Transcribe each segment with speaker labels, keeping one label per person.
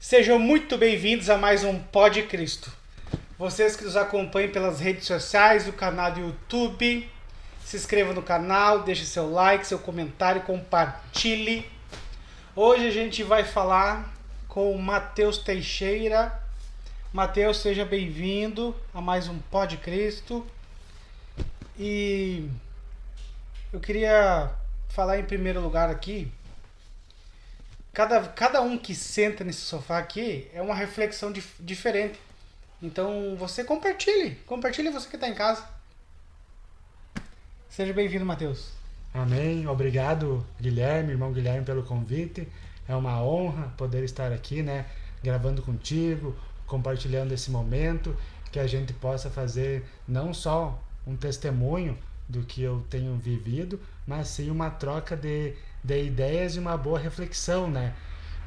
Speaker 1: Sejam muito bem-vindos a mais um Pod Cristo. Vocês que nos acompanham pelas redes sociais, o canal do YouTube, se inscreva no canal, deixe seu like, seu comentário, compartilhe. Hoje a gente vai falar com o Matheus Teixeira. Matheus, seja bem-vindo a mais um Pod Cristo. E eu queria falar em primeiro lugar aqui. Cada um que senta nesse sofá aqui é uma reflexão diferente. Então você compartilhe você que está em casa. Seja bem-vindo, Matheus.
Speaker 2: Amém. Obrigado, Guilherme, irmão Guilherme, pelo convite. É uma honra poder estar aqui, gravando contigo, compartilhando esse momento, que a gente possa fazer não só um testemunho do que eu tenho vivido, mas sim uma troca de ideias e uma boa reflexão,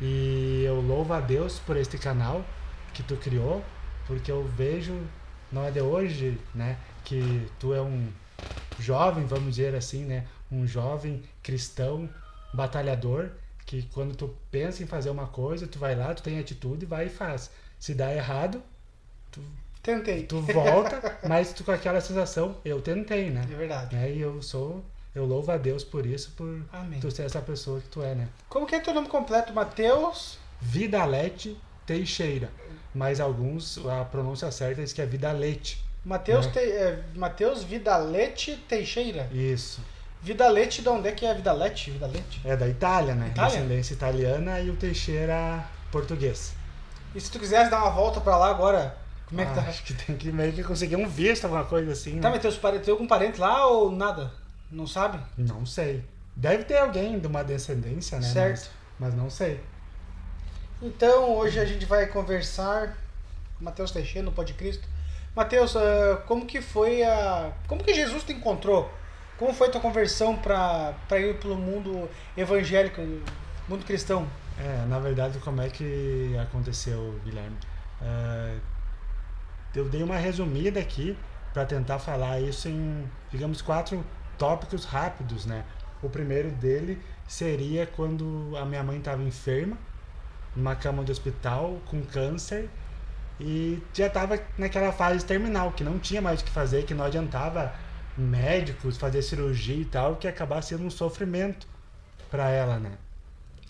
Speaker 2: E eu louvo a Deus por este canal que tu criou, porque eu vejo, não é de hoje, que tu é um jovem, vamos dizer assim, um jovem cristão, batalhador, que quando tu pensa em fazer uma coisa, tu vai lá, tu tem atitude, vai e faz. Se dá errado, tu volta, mas tu com aquela sensação, eu tentei,
Speaker 1: É verdade.
Speaker 2: E eu louvo a Deus por isso, por
Speaker 1: Amém.
Speaker 2: tu ser essa pessoa que tu é,
Speaker 1: Como que é teu nome completo, Matheus?
Speaker 2: Vidalete Teixeira. Mas alguns, a pronúncia certa diz que é Vidalete.
Speaker 1: Matheus Vidalete Teixeira.
Speaker 2: Isso.
Speaker 1: Vidalete, de onde é que é Vidalete?
Speaker 2: É da Itália,
Speaker 1: Itália?
Speaker 2: Descendência italiana, e o Teixeira português.
Speaker 1: E se tu quisesse dar uma volta pra lá agora, como é que tá?
Speaker 2: Acho que tem que meio que conseguir um visto, alguma coisa assim,
Speaker 1: Tá, mas tem algum parente lá ou nada? Não sabe?
Speaker 2: Não sei. Deve ter alguém de uma descendência,
Speaker 1: Certo.
Speaker 2: Mas não sei.
Speaker 1: Então, hoje a gente vai conversar com Matheus Teixeira no Pod Cristo. Matheus, como que Jesus te encontrou? Como foi a tua conversão para ir pelo mundo evangélico, mundo cristão?
Speaker 2: Na verdade, como é que aconteceu, Guilherme? Eu dei uma resumida aqui para tentar falar isso em, digamos, 4 tópicos rápidos, O primeiro dele seria quando a minha mãe estava enferma, numa cama de hospital, com câncer, e já estava naquela fase terminal, que não tinha mais o que fazer, que não adiantava médicos fazer cirurgia e tal, que ia acabar sendo um sofrimento para ela,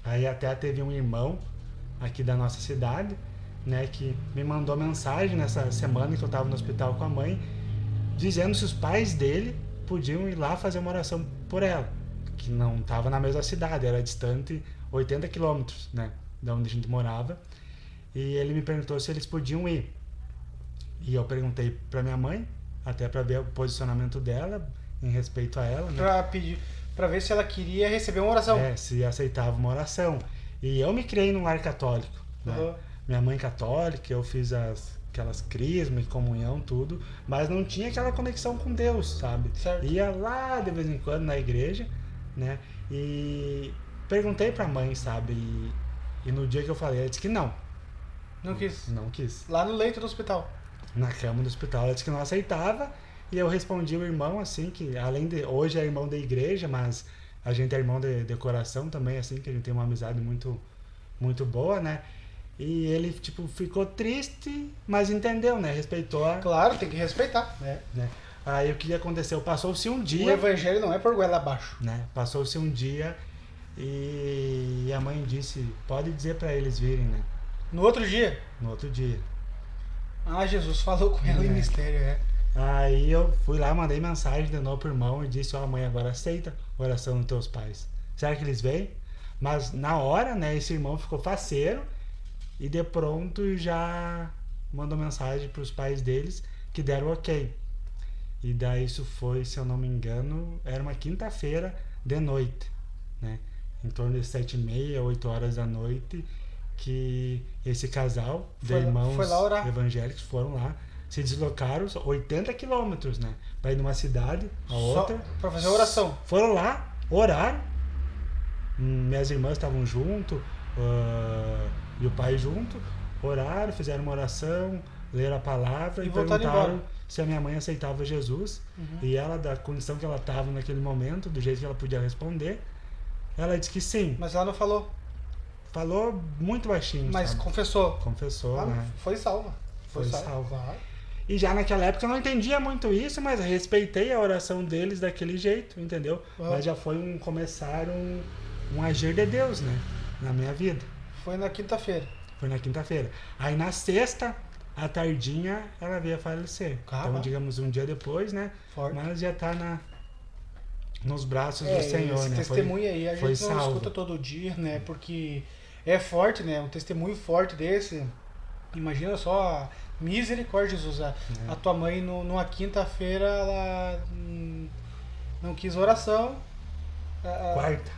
Speaker 2: Aí até teve um irmão aqui da nossa cidade, que me mandou mensagem nessa semana que eu estava no hospital com a mãe, dizendo se os pais dele podiam ir lá fazer uma oração por ela, que não estava na mesma cidade, era distante 80 quilômetros, da onde a gente morava. E ele me perguntou se eles podiam ir. E eu perguntei para minha mãe, até para ver o posicionamento dela em respeito a ela,
Speaker 1: Para ver se ela queria receber uma oração.
Speaker 2: Se aceitava uma oração. E eu me criei num lar católico, Minha mãe católica, eu fiz aquelas crismas, comunhão, tudo, mas não tinha aquela conexão com Deus, sabe?
Speaker 1: Certo.
Speaker 2: Ia lá de vez em quando na igreja, E perguntei pra mãe, sabe? E no dia que eu falei, ela disse que não.
Speaker 1: Não quis?
Speaker 2: Não quis.
Speaker 1: Lá no leito do hospital?
Speaker 2: Na cama do hospital, ela disse que não aceitava, e eu respondi ao irmão, assim, que além de... Hoje é irmão da igreja, mas a gente é irmão de coração também, assim, que a gente tem uma amizade muito, muito boa, E ele, ficou triste, mas entendeu, Respeitou
Speaker 1: Claro, tem que respeitar.
Speaker 2: Aí o que aconteceu? Passou-se um dia...
Speaker 1: O evangelho não é por goela abaixo.
Speaker 2: Passou-se um dia e a mãe disse, pode dizer para eles virem,
Speaker 1: No outro dia?
Speaker 2: No outro dia.
Speaker 1: Jesus falou com ela em mistério,
Speaker 2: Aí eu fui lá, mandei mensagem de novo pro irmão e disse, mãe, agora aceita a oração dos teus pais. Será que eles veem? Mas na hora, esse irmão ficou faceiro e de pronto já mandou mensagem pros pais deles que deram ok. E daí isso foi, se eu não me engano, era uma quinta-feira de noite, Em torno de 7h30, 8 horas da noite, que esse casal de irmãos evangélicos foram lá, se deslocaram 80 quilômetros, para ir numa cidade a outra.
Speaker 1: Para fazer a oração.
Speaker 2: Foram lá, oraram, minhas irmãs estavam junto, e o pai junto, oraram, fizeram uma oração, leram a palavra e perguntaram se a minha mãe aceitava Jesus. E ela, da condição que ela estava naquele momento, do jeito que ela podia responder, ela disse que sim.
Speaker 1: Mas ela não falou?
Speaker 2: Falou muito baixinho,
Speaker 1: Mas
Speaker 2: sabe?
Speaker 1: confessou.
Speaker 2: Confessou,
Speaker 1: Ah,
Speaker 2: né?
Speaker 1: foi salva.
Speaker 2: Foi salva.
Speaker 1: Claro.
Speaker 2: E já naquela época eu não entendia muito isso, mas respeitei a oração deles daquele jeito, entendeu? Mas já foi um agir de Deus, né? Na minha vida.
Speaker 1: Foi na quinta-feira.
Speaker 2: Foi na quinta-feira. Aí na sexta, à tardinha, ela veio a falecer.
Speaker 1: Caramba.
Speaker 2: Então, digamos, um dia depois, né?
Speaker 1: Forte.
Speaker 2: Mas já tá nos braços do Senhor,
Speaker 1: esse
Speaker 2: né?
Speaker 1: testemunho aí a
Speaker 2: foi
Speaker 1: gente não
Speaker 2: salvo.
Speaker 1: escuta todo dia, né? Porque é forte, né? Um testemunho forte desse. Imagina só a misericórdia, Jesus. A tua mãe, numa quinta-feira, ela não quis oração.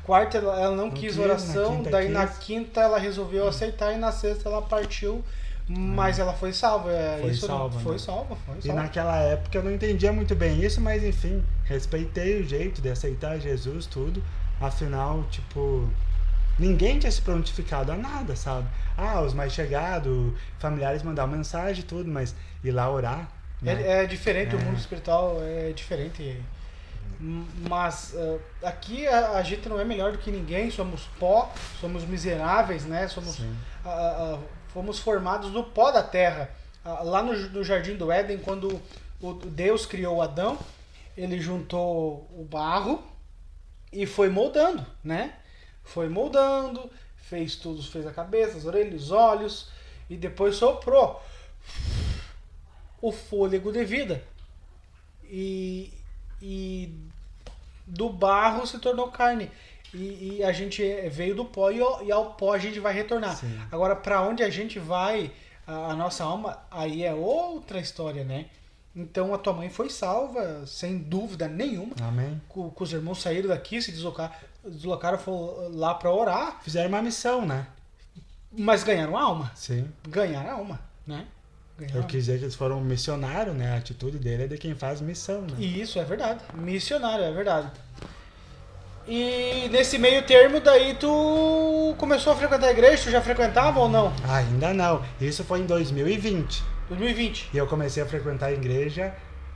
Speaker 1: Quarta ela não quis oração, daí na quinta ela resolveu aceitar e na sexta ela partiu, mas ela foi salva. Foi salva.
Speaker 2: E naquela época eu não entendia muito bem isso, mas enfim, respeitei o jeito de aceitar Jesus, tudo. Afinal, tipo, ninguém tinha se prontificado a nada, sabe? Os mais chegados, familiares mandavam mensagem e tudo, mas ir lá orar, né?
Speaker 1: É diferente, o mundo espiritual é diferente. Mas aqui a gente não é melhor do que ninguém, somos pó, somos miseráveis, né? Fomos formados do pó da terra. Lá no Jardim do Éden, quando Deus criou Adão, ele juntou o barro e foi moldando, né? Foi moldando, fez tudo, fez a cabeça, as orelhas, os olhos, e depois soprou o fôlego de vida. E do barro se tornou carne. E a gente veio do pó e ao pó a gente vai retornar.
Speaker 2: Sim.
Speaker 1: Agora, para onde a gente vai, a nossa alma, aí é outra história, né? Então a tua mãe foi salva, sem dúvida nenhuma.
Speaker 2: Amém.
Speaker 1: Os irmãos saíram daqui, se deslocaram, foram lá para orar.
Speaker 2: Fizeram uma missão, né?
Speaker 1: Mas ganharam alma.
Speaker 2: Sim.
Speaker 1: Ganharam alma, né?
Speaker 2: Eu quis dizer que eles foram missionários, né? A atitude dele é de quem faz missão, né?
Speaker 1: Isso, é verdade. Missionário, é verdade. E nesse meio termo, daí tu começou a frequentar a igreja? Tu já frequentava ou não?
Speaker 2: Ainda não. Isso foi em 2020.
Speaker 1: 2020.
Speaker 2: E eu comecei a frequentar a igreja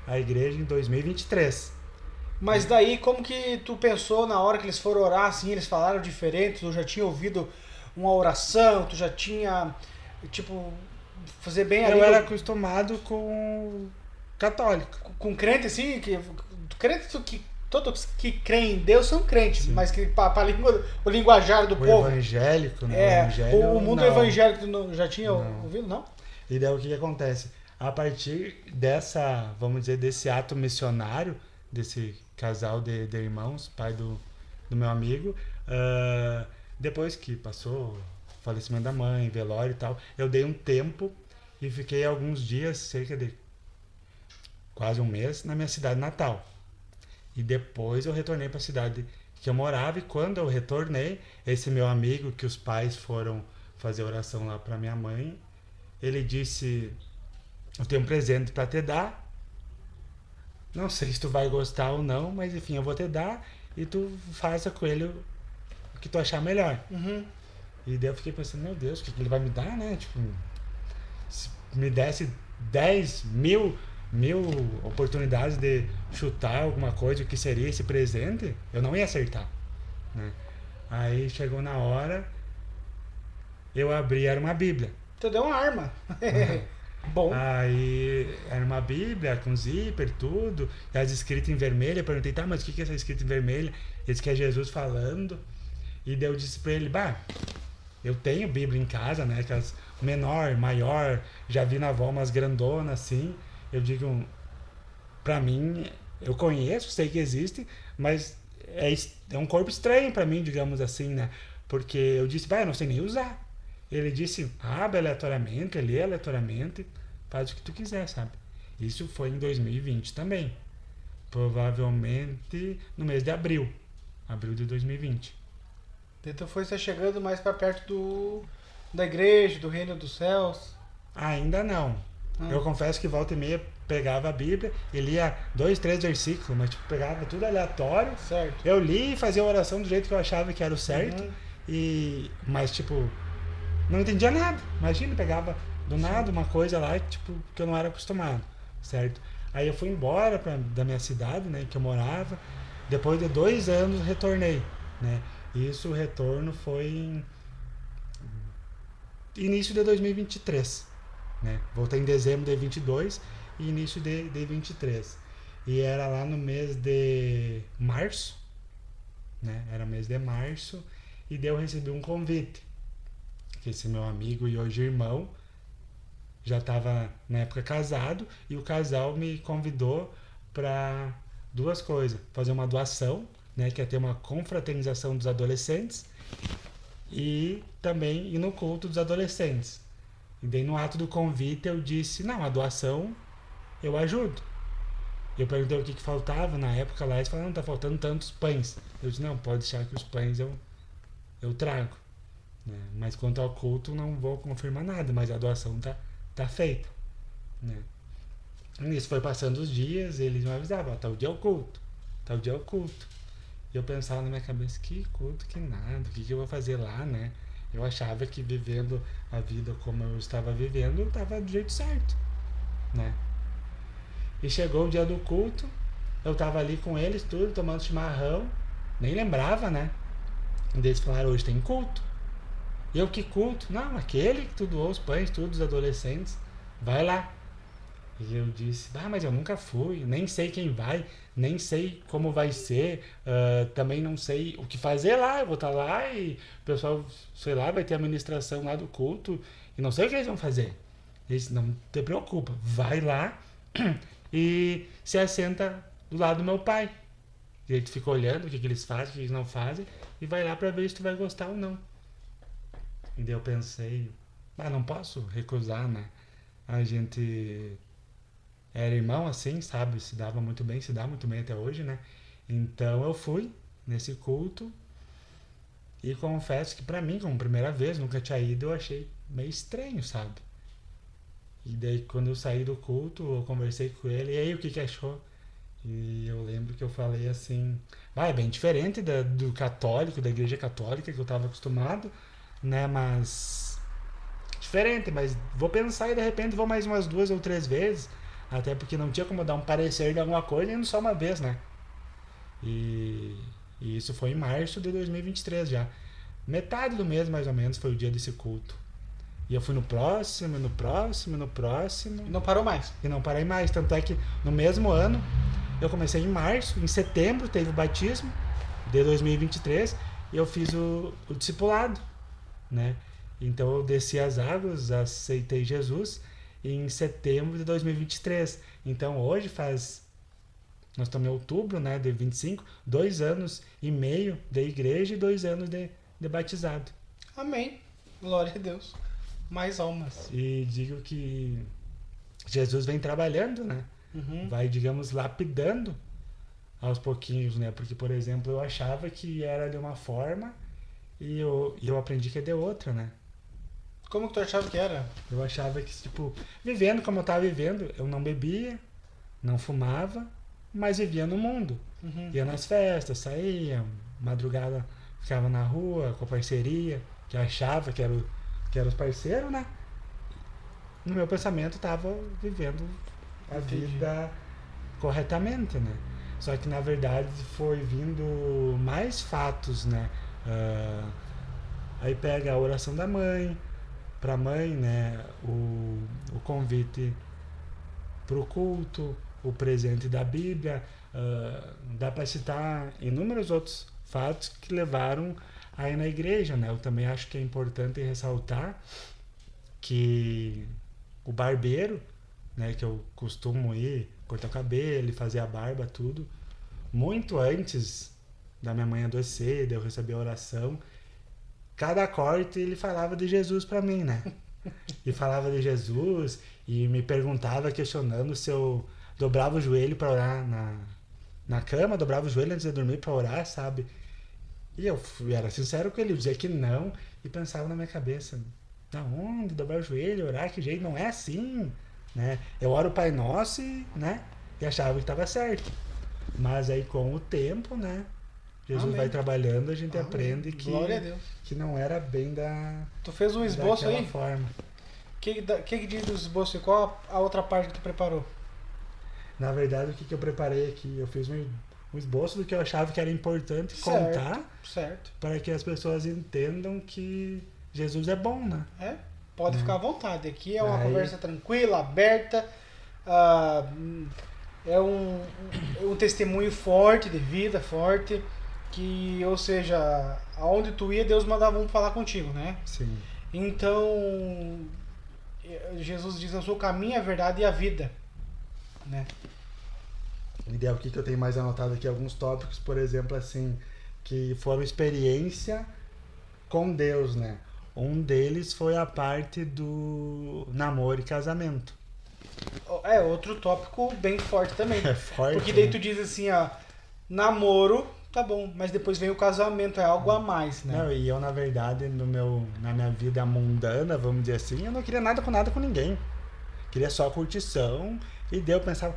Speaker 2: em 2023.
Speaker 1: Mas daí, como que tu pensou na hora que eles foram orar, assim, eles falaram diferente? Tu já tinha ouvido uma oração? Tu já tinha, tipo, fazer bem ali?
Speaker 2: Eu era acostumado com católico.
Speaker 1: Com crente, assim, todos que creem em Deus são crentes,
Speaker 2: Sim.
Speaker 1: mas que para o linguajar do povo.
Speaker 2: Evangélico, né?
Speaker 1: O mundo evangélico tu já tinha ouvido, não?
Speaker 2: E daí o que acontece? A partir dessa, vamos dizer, desse ato missionário, desse casal de irmãos, pai do meu amigo, depois que passou o falecimento da mãe, velório e tal, eu dei um tempo e fiquei alguns dias, cerca de quase um mês, na minha cidade natal. E depois eu retornei para a cidade que eu morava, e quando eu retornei, esse meu amigo, que os pais foram fazer oração lá para minha mãe, ele disse: eu tenho um presente para te dar, não sei se tu vai gostar ou não, mas enfim, eu vou te dar e tu faça com ele o que tu achar melhor.
Speaker 1: Uhum.
Speaker 2: E daí eu fiquei pensando, meu Deus, o que ele vai me dar, né? Tipo, se me desse 10.000 oportunidades de chutar alguma coisa, o que seria esse presente, eu não ia acertar, né? Aí chegou na hora, eu abri, era uma Bíblia.
Speaker 1: Tu deu uma arma. Bom.
Speaker 2: Aí era uma Bíblia com zíper, tudo, e as escritas em vermelho. Eu perguntei, tá, mas o que é essa escrita em vermelho? Ele disse que é Jesus falando. E daí eu disse pra ele, eu tenho Bíblia em casa, né? Aquelas menor, maior, já vi na avó umas grandonas assim. Eu digo, pra mim, eu conheço, sei que existe, mas é um corpo estranho pra mim, digamos assim, né? Porque eu disse, eu não sei nem usar. Ele disse, abre aleatoriamente, lê aleatoriamente, faz o que tu quiser, sabe? Isso foi em 2020 também. Provavelmente no mês de abril de 2020.
Speaker 1: Então foi você chegando mais para perto da igreja, do reino dos céus?
Speaker 2: Ainda não. Eu confesso que volta e meia pegava a Bíblia e lia 2, 3 versículos, mas tipo, pegava tudo aleatório.
Speaker 1: Certo.
Speaker 2: Eu li e fazia a oração do jeito que eu achava que era o certo. Mas tipo, não entendia nada. Imagina, pegava do nada uma coisa lá tipo, que eu não era acostumado, certo? Aí eu fui embora da minha cidade, né, que eu morava. Depois de 2 anos retornei, né? Isso, o retorno foi início de 2023, né? Voltei em dezembro de 22 e início de 23. E era lá no mês de março, né? Era mês de março e daí eu recebi um convite. Que esse meu amigo e hoje irmão já estava na época casado e o casal me convidou para duas coisas: fazer uma doação, né, que é ter uma confraternização dos adolescentes e também ir no culto dos adolescentes. E daí no ato do convite eu disse: não, a doação eu ajudo. Eu perguntei o que faltava na época lá, eles falaram: não, tá faltando tantos pães. Eu disse: não, pode deixar que os pães eu trago, né? Mas quanto ao culto não vou confirmar nada, mas a doação tá feita, né? Nisso foi passando os dias, eles me avisavam: tal dia é o culto, tal dia é o culto. E eu pensava na minha cabeça: que culto, que nada, o que eu vou fazer lá, né? Eu achava que vivendo a vida como eu estava vivendo, eu estava do jeito certo, né? E chegou o dia do culto, eu estava ali com eles, tudo, tomando chimarrão, nem lembrava, né? E eles falaram: hoje tem culto. E eu: que culto? Não, aquele que tu doou os pães, tudo, dos adolescentes, vai lá. E eu disse: mas eu nunca fui, nem sei quem vai, nem sei como vai ser, também não sei o que fazer lá, eu vou estar lá e o pessoal, sei lá, vai ter a administração lá do culto e não sei o que eles vão fazer. Ele disse: não te preocupa, vai lá e se assenta do lado do meu pai. E ele fica olhando o que eles fazem, o que eles não fazem e vai lá para ver se tu vai gostar ou não. E daí eu pensei: não posso recusar, né? A gente era irmão assim, sabe? Se dava muito bem, se dá muito bem até hoje, né? Então eu fui nesse culto e confesso que pra mim, como primeira vez, nunca tinha ido, eu achei meio estranho, sabe? E daí quando eu saí do culto, eu conversei com ele: e aí, o que achou? E eu lembro que eu falei assim: é bem diferente do católico, da igreja católica que eu estava acostumado, né? Mas diferente, mas vou pensar e de repente vou mais umas 2 ou 3 vezes, até porque não tinha como dar um parecer de alguma coisa indo só uma vez, né? E isso foi em março de 2023 já. Metade do mês, mais ou menos, foi o dia desse culto. E eu fui no próximo, no próximo, no próximo.
Speaker 1: E não parou mais.
Speaker 2: E não parei mais. Tanto é que no mesmo ano, eu comecei em março, em setembro teve o batismo de 2023 e eu fiz o discipulado, né? Então eu desci as águas, aceitei Jesus em setembro de 2023. Então hoje nós estamos em outubro, né, de 25, 2 anos e meio de igreja e 2 anos de batizado.
Speaker 1: Amém. Glória a Deus. Mais almas.
Speaker 2: E digo que Jesus vem trabalhando, né? Vai, digamos, lapidando aos pouquinhos, né? Porque, por exemplo, eu achava que era de uma forma e eu aprendi que é de outra, né?
Speaker 1: Como que tu achava que era?
Speaker 2: Eu achava que, tipo, vivendo como eu estava vivendo, eu não bebia, não fumava, mas vivia no mundo. Ia nas festas, saía, madrugada ficava na rua com a parceria, que eu achava que era os parceiros, né? No meu pensamento estava vivendo a vida corretamente, né? Só que na verdade foi vindo mais fatos, né? Aí pega a oração da mãe, pra mãe, né? O convite pro culto, o presente da Bíblia, dá para citar inúmeros outros fatos que levaram aí na igreja, né? Eu também acho que é importante ressaltar que o barbeiro, né, que eu costumo ir cortar o cabelo e fazer a barba, tudo, muito antes da minha mãe adoecer, de eu receber a oração, cada corte ele falava de Jesus para mim, né? E falava de Jesus e me perguntava, questionando se eu dobrava o joelho para orar na cama, dobrava o joelho antes de dormir para orar, sabe? E eu era sincero com ele, eu dizia que não e pensava na minha cabeça: da onde? Dobrar o joelho, orar, que jeito? Não é assim, né? Eu oro o Pai Nosso né? E achava que estava certo. Mas aí com o tempo, né? Jesus
Speaker 1: Amém.
Speaker 2: vai trabalhando, a gente
Speaker 1: Amém.
Speaker 2: aprende
Speaker 1: Glória a Deus.
Speaker 2: que não era bem
Speaker 1: Tu fez um esboço aí?
Speaker 2: forma.
Speaker 1: O que diz do esboço e qual a outra parte que tu preparou?
Speaker 2: Na verdade, o que eu preparei aqui? Eu fiz um esboço do que eu achava que era importante contar,
Speaker 1: Certo.
Speaker 2: para que as pessoas entendam que Jesus é bom, né?
Speaker 1: É? Pode ficar à vontade. Aqui é uma
Speaker 2: Aí-
Speaker 1: conversa tranquila, aberta. ah, é um testemunho forte, de vida forte. Que, ou seja, aonde tu ia, Deus mandava um falar contigo, né?
Speaker 2: Sim.
Speaker 1: Então, Jesus diz: eu sou o caminho, a verdade e a vida. Né?
Speaker 2: E daí, o que eu tenho mais anotado aqui? Alguns tópicos, por exemplo, assim, que foram experiência com Deus, né? Um deles foi a parte do namoro e casamento.
Speaker 1: É outro tópico bem forte também.
Speaker 2: É forte,
Speaker 1: Porque daí
Speaker 2: né?
Speaker 1: tu diz assim, ó, namoro, tá bom, mas depois vem o casamento, é algo a mais, né?
Speaker 2: Não, e eu, na verdade, na minha vida mundana, vamos dizer assim, eu não queria nada com ninguém. Queria só curtição. E daí eu pensava,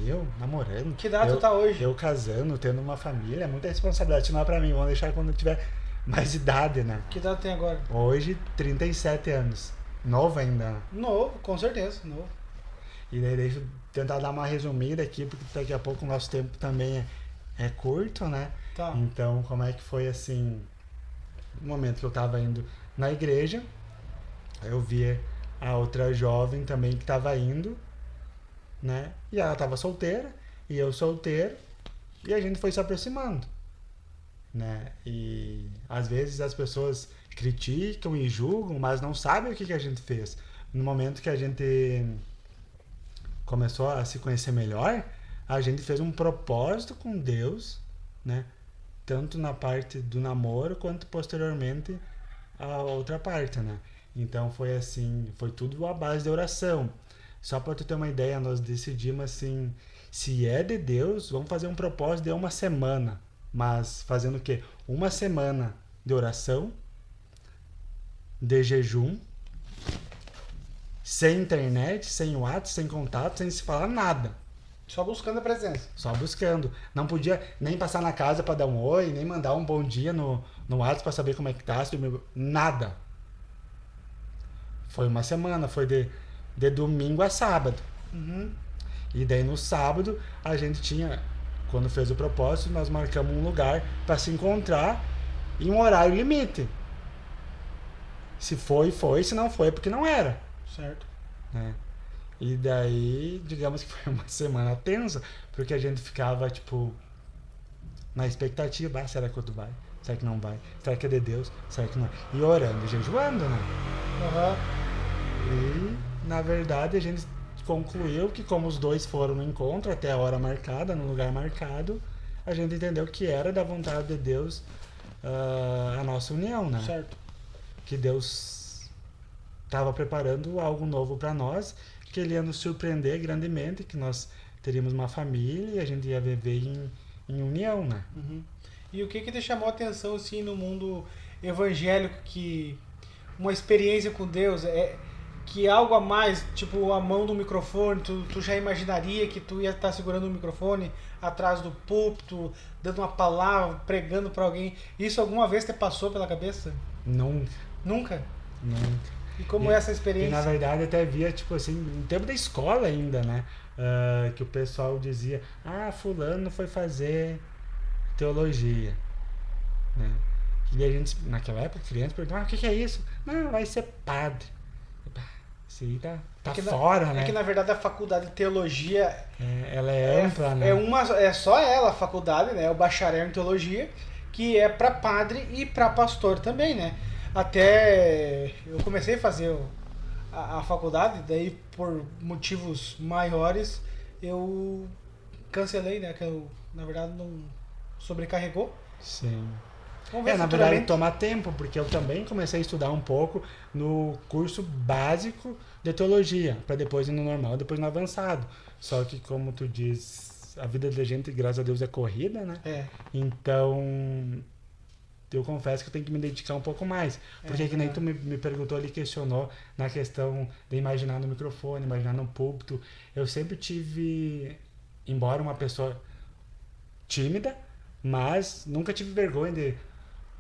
Speaker 2: eu namorando.
Speaker 1: Que idade tu tá hoje?
Speaker 2: Eu casando, tendo uma família, muita responsabilidade. Isso não é pra mim, vamos deixar quando eu tiver mais idade, né?
Speaker 1: Que idade tem agora?
Speaker 2: Hoje, 37 anos. Novo ainda.
Speaker 1: Novo, com certeza, novo.
Speaker 2: E daí deixa eu tentar dar uma resumida aqui, porque daqui a pouco o nosso tempo também é curto, né?
Speaker 1: Tá.
Speaker 2: Então, como é que foi assim, no momento que eu tava indo na igreja, eu via a outra jovem também que tava indo, né? E ela tava solteira, e eu solteiro, e a gente foi se aproximando, né? E às vezes as pessoas criticam e julgam, mas não sabem o que a gente fez. No momento que a gente começou a se conhecer melhor, a gente fez um propósito com Deus, né? Tanto na parte do namoro quanto posteriormente a outra parte, né? Então foi assim, foi tudo à base de oração. Só para tu ter uma ideia, nós decidimos assim, se é de Deus, vamos fazer um propósito de uma semana, mas fazendo o quê? Uma semana de oração, de jejum, sem internet, sem WhatsApp, sem contato, sem se falar nada.
Speaker 1: Só buscando a presença.
Speaker 2: Só buscando. Não podia nem passar na casa para dar um oi, nem mandar um bom dia no WhatsApp para saber como é que tá, se dormiu. Nada. Foi uma semana, foi de domingo a sábado.
Speaker 1: Uhum.
Speaker 2: E daí no sábado a gente tinha, quando fez o propósito, nós marcamos um lugar para se encontrar em um horário limite. Se foi, foi, se não foi, é porque não era.
Speaker 1: Certo.
Speaker 2: Né? E daí, digamos que foi uma semana tensa, porque a gente ficava, tipo, na expectativa, será que outro vai? Será que não vai? Será que é de Deus? Será que não? E orando e jejuando, né?
Speaker 1: Uhum.
Speaker 2: E, na verdade, a gente concluiu que como os dois foram no encontro até a hora marcada, no lugar marcado, a gente entendeu que era da vontade de Deus a nossa união, né?
Speaker 1: Certo.
Speaker 2: Que Deus estava preparando algo novo para nós, que Ele ia nos surpreender grandemente, que nós teríamos uma família e a gente ia viver em união, né?
Speaker 1: Uhum. E o que te chamou a atenção assim no mundo evangélico, que uma experiência com Deus é que algo a mais, tipo a mão do microfone, tu já imaginaria que tu ia estar segurando o microfone atrás do púlpito, dando uma palavra, pregando para alguém? Isso alguma vez te passou pela cabeça?
Speaker 2: Nunca,
Speaker 1: Nunca?
Speaker 2: nunca.
Speaker 1: E como
Speaker 2: E-
Speaker 1: é essa
Speaker 2: E
Speaker 1: experiência?
Speaker 2: na verdade até via, tipo assim, no tempo da escola ainda, né? Que o pessoal dizia, fulano foi fazer teologia, né? E a gente, naquela época, criança, perguntava, o que é isso? Não, vai ser padre. Isso aí tá
Speaker 1: que
Speaker 2: fora,
Speaker 1: É
Speaker 2: né?
Speaker 1: que na verdade a faculdade de teologia
Speaker 2: Ela é ampla, né?
Speaker 1: é só ela a faculdade, né? O bacharel em teologia, que é para padre e para pastor também, né? Até eu comecei a fazer a faculdade, daí por motivos maiores eu cancelei, né? Que eu, na verdade, não sobrecarregou.
Speaker 2: Sim.
Speaker 1: Vamos ver
Speaker 2: Na verdade,
Speaker 1: futuramente.
Speaker 2: toma tempo, porque eu também comecei a estudar um pouco no curso básico de teologia, para depois ir no normal, depois no avançado. Só que, como tu diz, a vida da gente, graças a Deus, é corrida, né?
Speaker 1: É,
Speaker 2: Então, eu confesso que eu tenho que me dedicar um pouco mais. Porque que nem tu me perguntou ali, questionou na questão de imaginar no microfone, imaginar no púlpito. Eu sempre tive, embora uma pessoa tímida, mas nunca tive vergonha de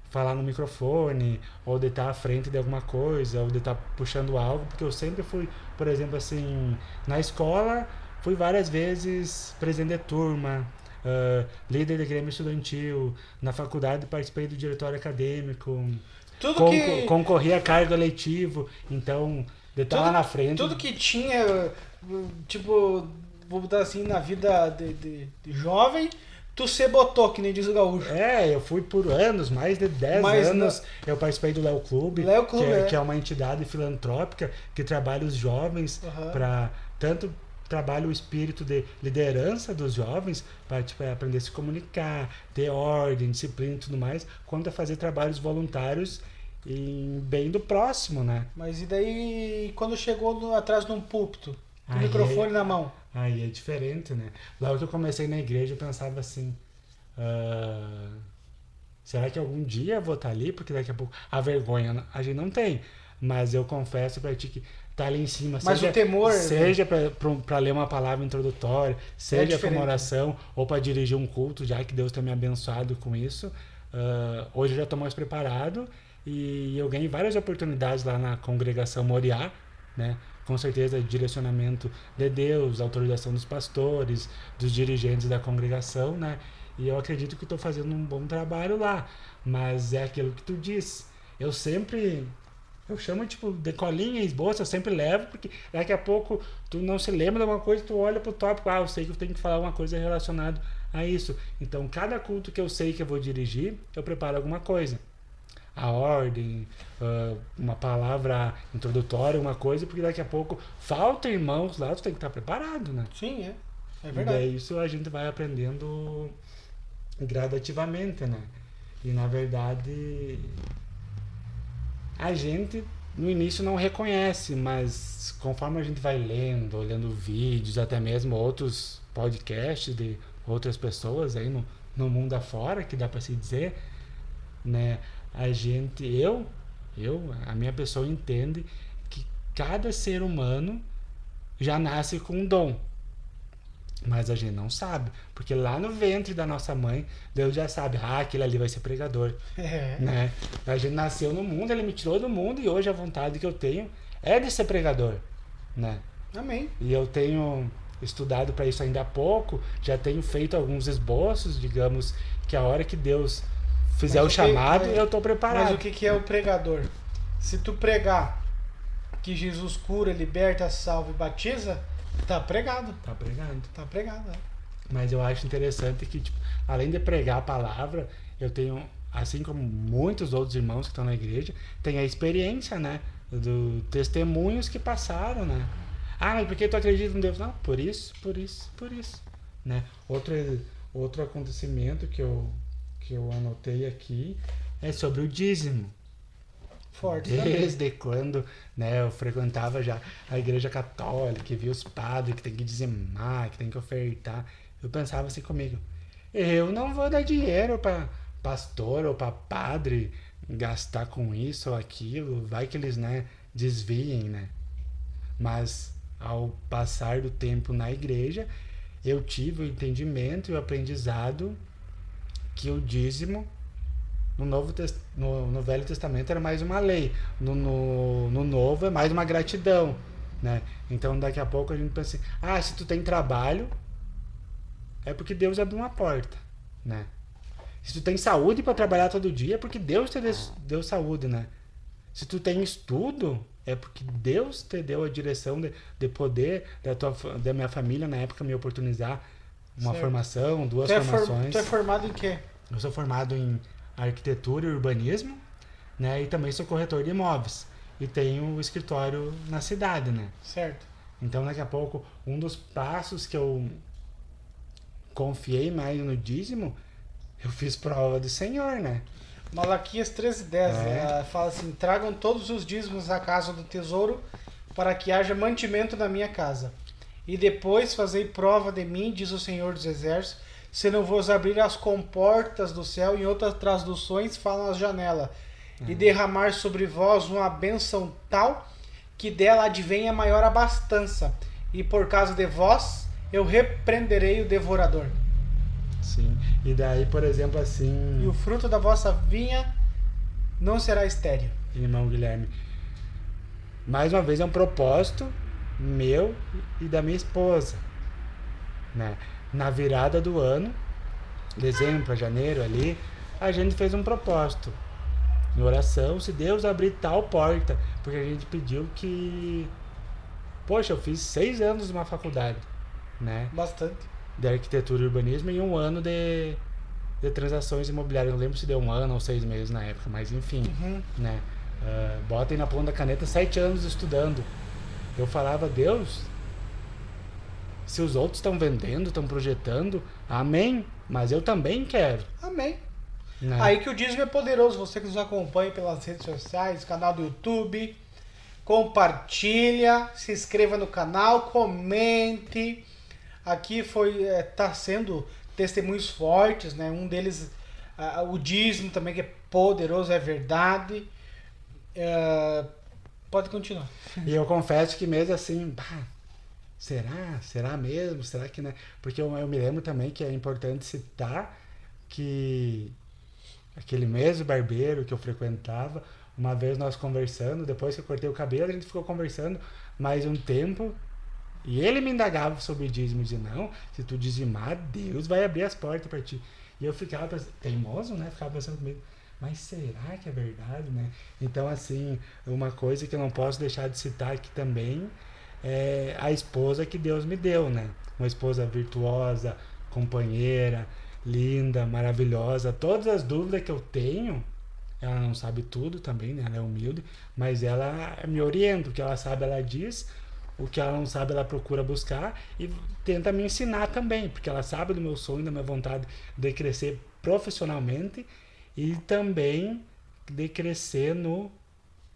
Speaker 2: falar no microfone, ou de estar à frente de alguma coisa, ou de estar puxando algo, porque eu sempre fui, por exemplo, assim, na escola, fui várias vezes presidente de turma, líder de grêmio estudantil, na faculdade participei do diretório acadêmico. Concorria a cargo eletivo, então de estar lá na frente.
Speaker 1: Tudo que tinha, tipo, vou botar assim, na vida de jovem, tu se botou, que nem diz o gaúcho.
Speaker 2: Eu fui por anos, mais de 10 anos, eu participei do Léo Clube, que é uma entidade filantrópica que trabalha os jovens para tanto trabalha o espírito de liderança dos jovens para aprender a se comunicar, ter ordem, disciplina e tudo mais, quanto a fazer trabalhos voluntários em bem do próximo, né?
Speaker 1: Mas e daí, quando chegou atrás de um púlpito, com o microfone na mão?
Speaker 2: Aí é diferente, né? Logo que eu comecei na igreja, eu pensava assim, será que algum dia eu vou estar ali? Porque daqui a pouco a vergonha a gente não tem, mas eu confesso para ti que tá ali em cima,
Speaker 1: mas o temor,
Speaker 2: seja para ler uma palavra introdutória, seja para uma oração ou para dirigir um culto, já que Deus tem me abençoado com isso. Hoje eu já estou mais preparado e eu ganhei várias oportunidades lá na congregação Moriá, né? Com certeza direcionamento de Deus, autorização dos pastores, dos dirigentes da congregação, né? E eu acredito que estou fazendo um bom trabalho lá, mas é aquilo que tu disse, eu chamo tipo de colinha e esboço, eu sempre levo, porque daqui a pouco tu não se lembra de uma coisa, tu olha pro tópico, eu sei que eu tenho que falar uma coisa relacionada a isso. Então, cada culto que eu sei que eu vou dirigir, eu preparo alguma coisa. A ordem, uma palavra introdutória, uma coisa, porque daqui a pouco falta irmãos lá, tu tem que estar preparado, né?
Speaker 1: Sim, é verdade.
Speaker 2: E daí isso a gente vai aprendendo gradativamente, né? E na verdade a gente no início não reconhece, mas conforme a gente vai lendo, olhando vídeos, até mesmo outros podcasts de outras pessoas aí no mundo afora, que dá para se dizer, né? A minha pessoa entende que cada ser humano já nasce com um dom. Mas a gente não sabe, porque lá no ventre da nossa mãe, Deus já sabe, aquele ali vai ser pregador, né? A gente nasceu no mundo, ele me tirou do mundo e hoje a vontade que eu tenho é de ser pregador, né?
Speaker 1: Amém.
Speaker 2: E eu tenho estudado para isso ainda há pouco, já tenho feito alguns esboços, digamos, que a hora que Deus fizer o chamado, eu estou preparado.
Speaker 1: Mas o que é o pregador? Se tu pregar que Jesus cura, liberta, salva e batiza, tá pregado.
Speaker 2: Tá pregado.
Speaker 1: Tá pregado,
Speaker 2: Mas eu acho interessante que, tipo, além de pregar a palavra, eu tenho, assim como muitos outros irmãos que estão na igreja, tem a experiência, né? Do testemunhos que passaram, né? Mas por que tu acredita em Deus? Não, por isso, né? Outro acontecimento que eu anotei aqui é sobre o dízimo.
Speaker 1: Forte.
Speaker 2: Desde quando, né, eu frequentava já a igreja católica, via os padres que tem que dizimar, que tem que ofertar, eu pensava assim comigo, eu não vou dar dinheiro para pastor ou para padre gastar com isso ou aquilo, vai que eles, né, desviem, né? Mas ao passar do tempo na igreja, eu tive o entendimento e o aprendizado que o dízimo no Velho Testamento era mais uma lei, no Novo é mais uma gratidão, né? Então daqui a pouco a gente pensa assim, se tu tem trabalho é porque Deus abriu uma porta, né? Se tu tem saúde para trabalhar todo dia é porque Deus te deu saúde, né? Se tu tem estudo é porque Deus te deu a direção de poder da minha família na época me oportunizar uma formação, duas formações.
Speaker 1: Tu é formado em quê?
Speaker 2: Eu sou formado em arquitetura e urbanismo, né? E também sou corretor de imóveis. E tenho um escritório na cidade, né?
Speaker 1: Certo.
Speaker 2: Então, daqui a pouco, um dos passos que eu confiei mais no dízimo, eu fiz prova do Senhor, né?
Speaker 1: Malaquias 13:10 fala assim, tragam todos os dízimos à casa do tesouro para que haja mantimento na minha casa. E depois fazei prova de mim, diz o Senhor dos Exércitos, se não vos abrir as comportas do céu, em outras traduções falam as janelas, e derramar sobre vós uma bênção tal, que dela advenha maior abastança, e por causa de vós, eu repreenderei o devorador.
Speaker 2: Sim, e daí, por exemplo, assim...
Speaker 1: E o fruto da vossa vinha não será estéril.
Speaker 2: Irmão Guilherme, mais uma vez é um propósito meu e da minha esposa, né? Na virada do ano, dezembro para janeiro ali, a gente fez um propósito em oração, se Deus abrir tal porta, porque a gente pediu que... Poxa, eu fiz 6 anos de uma faculdade, né?
Speaker 1: Bastante.
Speaker 2: De arquitetura e urbanismo e 1 ano de transações imobiliárias. Não lembro se deu 1 ano ou 6 meses na época, mas enfim, né? Botem na ponta da caneta 7 anos estudando. Eu falava, Deus, se os outros estão vendendo, estão projetando, amém, mas eu também quero.
Speaker 1: Amém.
Speaker 2: Né?
Speaker 1: Aí que o dízimo é poderoso. Você que nos acompanha pelas redes sociais, canal do YouTube, compartilha, se inscreva no canal, comente. Aqui tá sendo testemunhos fortes, né? Um deles, o dízimo também, que é poderoso, é verdade. Pode continuar.
Speaker 2: E eu confesso que mesmo assim, será mesmo? Será que não? Porque eu me lembro também que é importante citar que aquele mesmo barbeiro que eu frequentava, uma vez nós conversando, depois que eu cortei o cabelo, a gente ficou conversando mais um tempo, e ele me indagava sobre dízimo, dizia, não, se tu dizimar, Deus vai abrir as portas para ti. E eu ficava pensando, teimoso, né? Ficava pensando comigo, mas será que é verdade, né? Então, assim, uma coisa que eu não posso deixar de citar aqui também é a esposa que Deus me deu, né? Uma esposa virtuosa, companheira, linda, maravilhosa. Todas as dúvidas que eu tenho, ela não sabe tudo também, né? Ela é humilde, mas ela me orienta. O que ela sabe, ela diz. O que ela não sabe, ela procura buscar e tenta me ensinar também, porque ela sabe do meu sonho, da minha vontade de crescer profissionalmente e também de crescer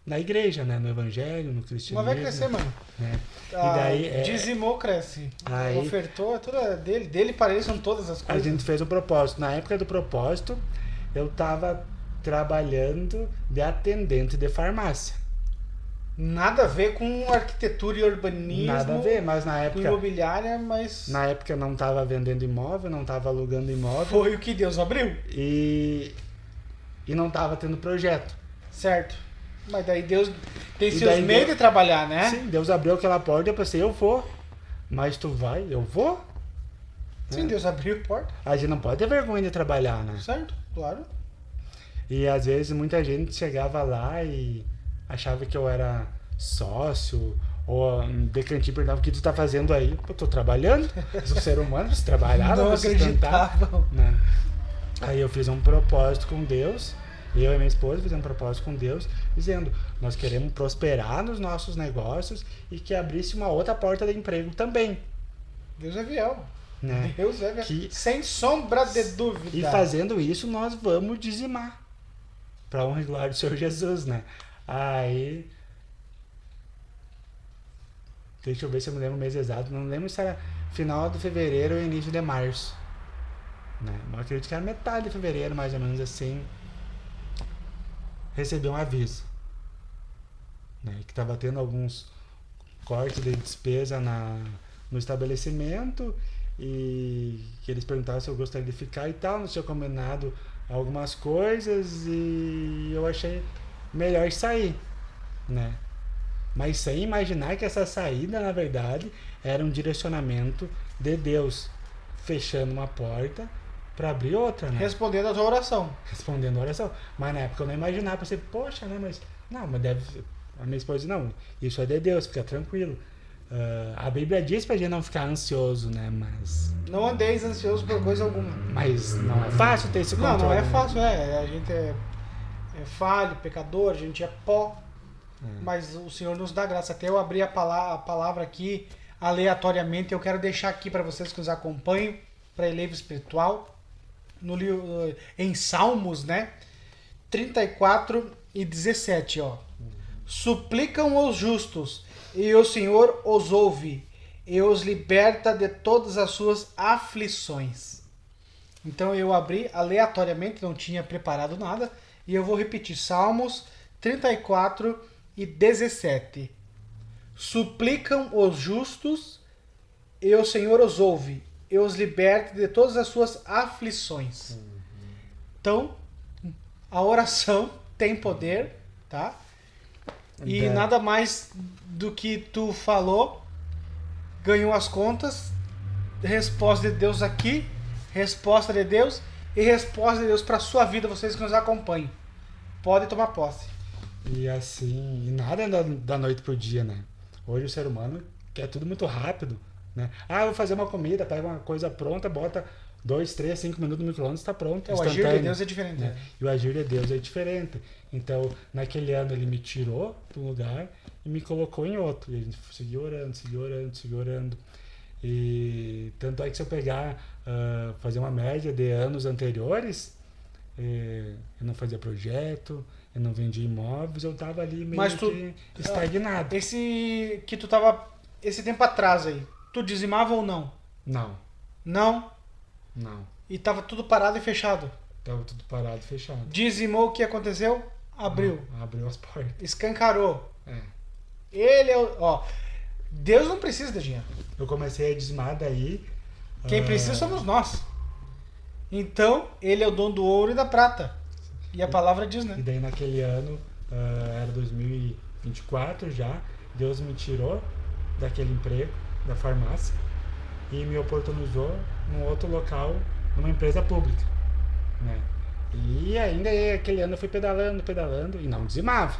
Speaker 2: na igreja, né? No evangelho, no cristianismo.
Speaker 1: Mas vai crescer, mano.
Speaker 2: Né? E daí,
Speaker 1: dizimou, cresce.
Speaker 2: Aí,
Speaker 1: ofertou, é tudo dele. Dele para ele são todas as coisas.
Speaker 2: A gente fez um propósito. Na época do propósito, eu estava trabalhando de atendente de farmácia.
Speaker 1: Nada a ver com arquitetura e urbanismo.
Speaker 2: Nada a ver, mas na época...
Speaker 1: imobiliária, mas...
Speaker 2: Na época eu não estava vendendo imóvel, não estava alugando imóvel.
Speaker 1: Foi o que Deus abriu.
Speaker 2: E não estava tendo projeto.
Speaker 1: Certo. Mas daí Deus tem seus meios de trabalhar, né?
Speaker 2: Sim, Deus abriu aquela porta e eu pensei, eu vou. Mas tu vai? Eu vou?
Speaker 1: Sim, Deus abriu a porta.
Speaker 2: A gente não pode ter vergonha de trabalhar, né?
Speaker 1: Certo, claro.
Speaker 2: E às vezes muita gente chegava lá e achava que eu era sócio, ou de cantinho perguntava o que tu tá fazendo aí. Pô, tô trabalhando, sou ser humano, preciso trabalhar,
Speaker 1: não acreditavam.
Speaker 2: Né? Aí eu fiz um propósito com Deus, eu e minha esposa fizemos um propósito com Deus, dizendo, nós queremos prosperar nos nossos negócios e que abrisse uma outra porta de emprego também.
Speaker 1: Deus é fiel.
Speaker 2: Né?
Speaker 1: Deus é fiel. Sem sombra de dúvida.
Speaker 2: E fazendo isso, nós vamos dizimar. Para honra e glória do Senhor Jesus, né? Aí... Deixa eu ver se eu me lembro o mês exato. Não lembro se era final de fevereiro ou início de março. Né? Mas acredito que era metade de fevereiro, mais ou menos assim. Recebi um aviso. Né? Que estava tendo alguns cortes de despesa no estabelecimento. E que eles perguntavam se eu gostaria de ficar e tal. Não tinha combinado algumas coisas. E eu achei melhor sair. Né? Mas sem imaginar que essa saída, na verdade, era um direcionamento de Deus, fechando uma porta para abrir outra, né?
Speaker 1: Respondendo a tua oração.
Speaker 2: Respondendo a oração. Mas na época eu não imaginava, pensei, poxa, né? Mas não, mas deve... A minha esposa disse, não, isso é de Deus, fica tranquilo. A Bíblia diz pra gente não ficar ansioso, né? Mas...
Speaker 1: Não andeis ansioso por coisa alguma.
Speaker 2: Mas não é fácil ter esse controle.
Speaker 1: Não é
Speaker 2: né?
Speaker 1: fácil, A gente é falho, pecador, a gente é pó. Mas o Senhor nos dá graça. Até eu abri a palavra aqui aleatoriamente. Eu quero deixar aqui para vocês que nos acompanham para Elevo Espiritual no livro, em Salmos, né? 34 e 17, ó. Suplicam os justos e o Senhor os ouve e os liberta de todas as suas aflições. Então eu abri aleatoriamente, não tinha preparado nada, e eu vou repetir Salmos 34 e 17. Suplicam os justos e o Senhor os ouve e os liberta de todas as suas aflições. Então, a oração tem poder, tá? E nada mais do que tu falou, ganhou as contas, resposta de Deus aqui, resposta de Deus e resposta de Deus para sua vida, vocês que nos acompanham. pode tomar posse.
Speaker 2: E assim, e nada da noite pro dia, né? Hoje o ser humano quer tudo muito rápido, né? Ah, eu vou fazer uma comida, pega uma coisa pronta, bota 2, 3, 5 minutos no micro-ondas, está pronto.
Speaker 1: O agir de Deus é diferente.
Speaker 2: Né? E o agir de Deus é diferente. Então, naquele ano ele me tirou de um lugar e me colocou em outro. E a gente seguiu orando. E tanto é que se eu pegar, fazer uma média de anos anteriores, eu não fazia projeto, eu não vendia imóveis, eu tava ali meio que estagnado.
Speaker 1: Esse que tu tava esse tempo atrás aí, tu dizimava ou não?
Speaker 2: Não.
Speaker 1: Não?
Speaker 2: Não.
Speaker 1: E tava tudo parado e fechado?
Speaker 2: Tava tudo parado e fechado.
Speaker 1: Dizimou, o que aconteceu? Abriu.
Speaker 2: Abriu as portas.
Speaker 1: Escancarou.
Speaker 2: É.
Speaker 1: Ele é o... Ó, Deus não precisa de dinheiro.
Speaker 2: Eu comecei a dizimar daí.
Speaker 1: Quem precisa somos nós. Então, ele é o dono do ouro e da prata. E a palavra diz, né?
Speaker 2: E daí naquele ano, era 2024 já, Deus me tirou daquele emprego, da farmácia, e me oportunizou num outro local, numa empresa pública, né? E ainda aquele ano eu fui pedalando, e não dizimava,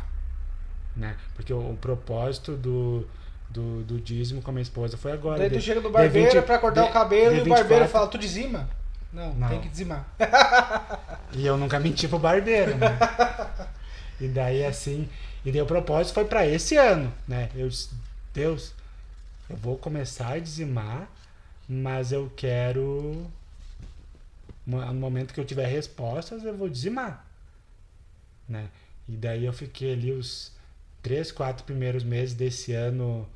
Speaker 2: né? Porque o propósito do dízimo com a minha esposa foi agora.
Speaker 1: Daí tu chega do barbeiro pra cortar o cabelo e o barbeiro fala, tu dizima? Não, tem que dizimar.
Speaker 2: E eu nunca menti pro barbeiro, né? E daí assim, e daí o propósito foi para esse ano, né? Eu disse, Deus, eu vou começar a dizimar, mas eu quero, no momento que eu tiver respostas, eu vou dizimar, né? E daí eu fiquei ali os 3, 4 primeiros meses desse ano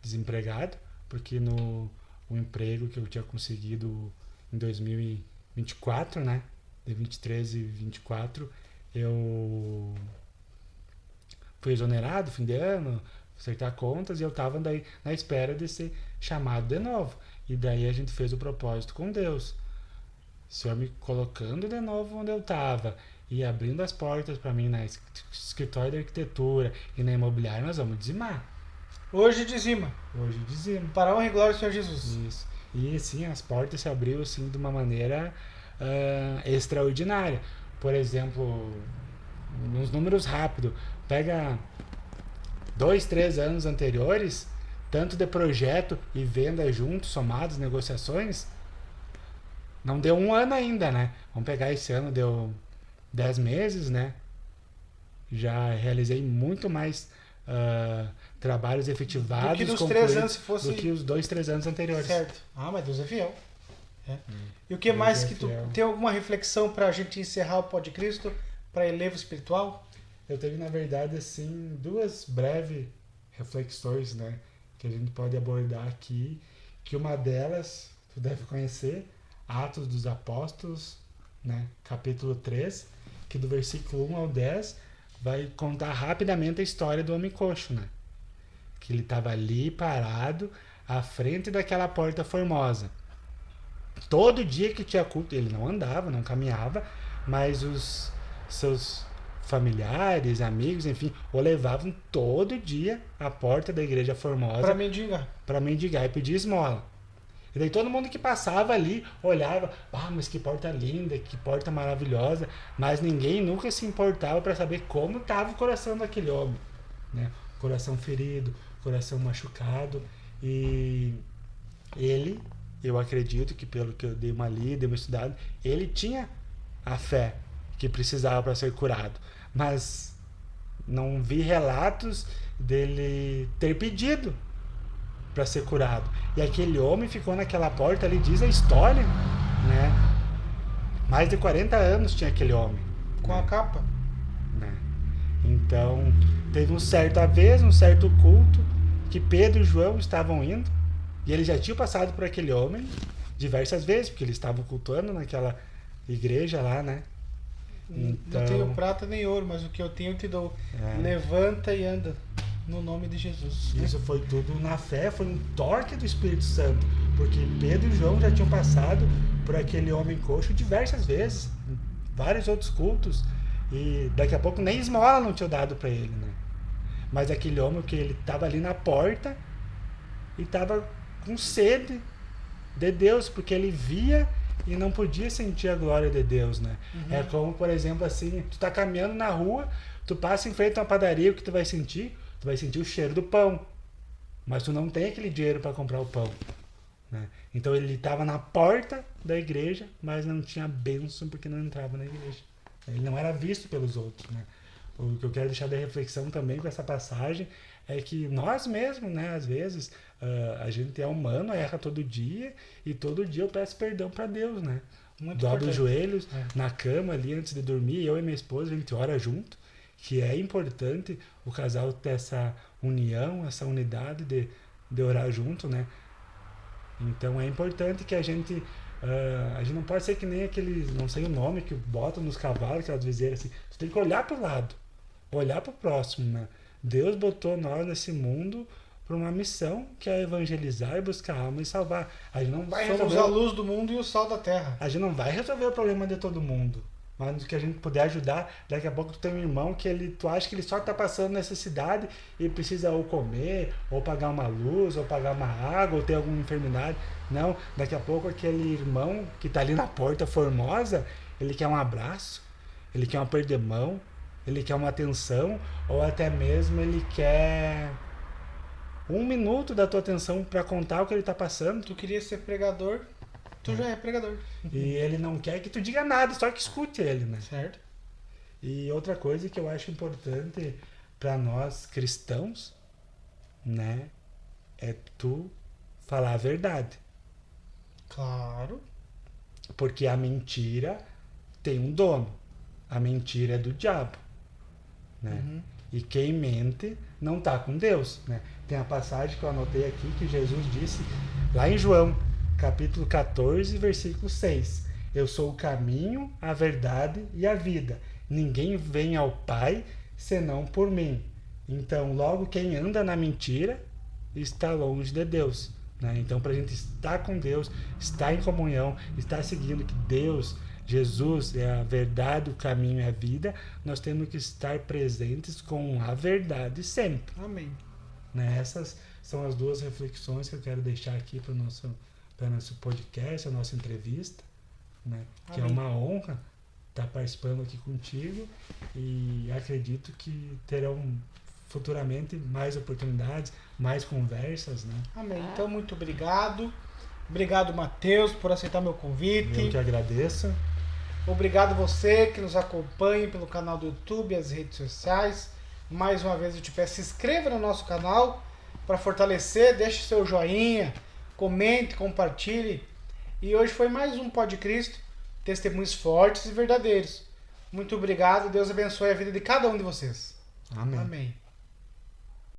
Speaker 2: desempregado, porque o emprego que eu tinha conseguido em 2024, né? De 23 e 24, eu fui exonerado fim de ano, acertar contas, e eu estava daí na espera de ser chamado de novo. E daí a gente fez o propósito com Deus. O Senhor me colocando de novo onde eu estava e abrindo as portas para mim na escritório de arquitetura e na imobiliária, nós vamos dizimar.
Speaker 1: Hoje dizima.
Speaker 2: Hoje dizima.
Speaker 1: Para a honra e glória do Senhor Jesus.
Speaker 2: Isso. E sim, as portas se abriu assim, de uma maneira extraordinária. Por exemplo, uns números rápidos. Pega 2, 3 anos anteriores, tanto de projeto e venda juntos, somados, negociações, não deu um ano ainda, né? Vamos pegar esse ano, deu 10 meses, né? Já realizei muito mais trabalhos efetivados
Speaker 1: do que dos 3 anos, se fosse...
Speaker 2: do que os 2, 3 anos anteriores.
Speaker 1: Certo. Ah, mas Deus é fiel. É. E o que mais que tu tem alguma reflexão para a gente encerrar o Pó de Cristo para elevo espiritual?
Speaker 2: Eu tenho, na verdade, assim, 2 breves reflexões, né, que a gente pode abordar aqui, que uma delas, tu deve conhecer, Atos dos Apóstolos, né, capítulo 3, que do versículo 1 ao 10 vai contar rapidamente a história do homem coxo, né, que ele estava ali parado à frente daquela porta formosa. Todo dia que tinha culto, ele não andava, não caminhava, mas os seus familiares, amigos, enfim, o levavam todo dia à porta da igreja formosa para mendigar e pedir esmola. E daí todo mundo que passava ali olhava, mas que porta linda, que porta maravilhosa, mas ninguém nunca se importava para saber como estava o coração daquele homem, né? Coração ferido, coração machucado. E ele, eu acredito que pelo que eu dei uma lida, uma estudada, ele tinha a fé que precisava para ser curado, mas não vi relatos dele ter pedido para ser curado. E aquele homem ficou naquela porta ali, diz a história, né? Mais de 40 anos tinha aquele homem.
Speaker 1: Com a capa.
Speaker 2: Né? Então, teve um certo culto que Pedro e João estavam indo, e eles já tinham passado por aquele homem diversas vezes, porque eles estavam cultuando naquela igreja lá, né?
Speaker 1: Então, não tenho prata nem ouro, mas o que eu tenho eu te dou. Levanta e anda. No nome de Jesus.
Speaker 2: Isso foi tudo na fé, foi um toque do Espírito Santo, porque Pedro e João já tinham passado por aquele homem coxo diversas vezes, em vários outros cultos, e daqui a pouco nem esmola não tinha dado para ele, né? Mas aquele homem, que ele estava ali na porta e estava com sede de Deus, porque ele via e não podia sentir a glória de Deus, né? É como, por exemplo, assim, tu tá caminhando na rua, tu passa em frente a uma padaria, o que tu vai sentir? Tu vai sentir o cheiro do pão, mas tu não tem aquele dinheiro para comprar o pão, né? Então ele estava na porta da igreja, mas não tinha bênção porque não entrava na igreja. Ele não era visto pelos outros, né? O que eu quero deixar de reflexão também com essa passagem é que nós mesmos, né, às vezes, a gente é humano, erra todo dia, e todo dia eu peço perdão para Deus, né?
Speaker 1: Muito
Speaker 2: Dobro os
Speaker 1: importante.
Speaker 2: joelhos na cama ali antes de dormir, eu e minha esposa, a gente ora junto, que é importante o casal ter essa união, essa unidade de orar junto, né? Então é importante que a gente não pode ser que nem aqueles, não sei o nome, que botam nos cavalos, aquelas viseiras assim. Você tem que olhar para o lado, olhar para o próximo, né? Deus botou nós nesse mundo para uma missão que é evangelizar e buscar alma e salvar. A gente não vai
Speaker 1: Somos
Speaker 2: resolver,
Speaker 1: a luz do mundo e o sal da terra.
Speaker 2: a gente não vai resolver o problema de todo mundo. Mas no que a gente puder ajudar, daqui a pouco tu tem um irmão que tu acha que ele só está passando necessidade e precisa ou comer, ou pagar uma luz, ou pagar uma água, ou ter alguma enfermidade. Não, daqui a pouco aquele irmão que está ali na porta formosa, ele quer um abraço, ele quer um aperto de mão, ele quer uma atenção, ou até mesmo ele quer 1 minuto da tua atenção para contar o que ele está passando.
Speaker 1: Tu queria ser pregador, tu já é pregador.
Speaker 2: E ele não quer que tu diga nada, só que escute ele, né?
Speaker 1: Certo?
Speaker 2: E outra coisa que eu acho importante para nós cristãos, né, é tu falar a verdade.
Speaker 1: Claro.
Speaker 2: Porque a mentira tem um dono. A mentira é do diabo, né? E quem mente não está com Deus, né? Tem a passagem que eu anotei aqui que Jesus disse lá em João, capítulo 14, versículo 6. Eu sou o caminho, a verdade e a vida. Ninguém vem ao Pai senão por mim. Então, logo quem anda na mentira está longe de Deus, né? Então, para a gente estar com Deus, estar em comunhão, estar seguindo que Deus, Jesus é a verdade, o caminho e a vida, nós temos que estar presentes com a verdade sempre,
Speaker 1: Amém.
Speaker 2: né? Essas são as duas reflexões que eu quero deixar aqui para o nosso podcast, a nossa entrevista, né? Que é
Speaker 1: Amém.
Speaker 2: uma honra estar participando aqui contigo e acredito que terão futuramente mais oportunidades, mais conversas, né?
Speaker 1: Amém. Então, muito obrigado. Obrigado, Matheus, por aceitar meu
Speaker 2: Eu
Speaker 1: convite.
Speaker 2: que agradeço.
Speaker 1: Obrigado você que nos acompanha pelo canal do YouTube, as redes sociais. Mais uma vez eu te peço, se inscreva no nosso canal para fortalecer, deixe seu joinha, comente, compartilhe. E hoje foi mais um Pod Cristo, testemunhos fortes e verdadeiros. Muito obrigado, Deus abençoe a vida de cada um de vocês.
Speaker 2: Amém.
Speaker 1: Amém.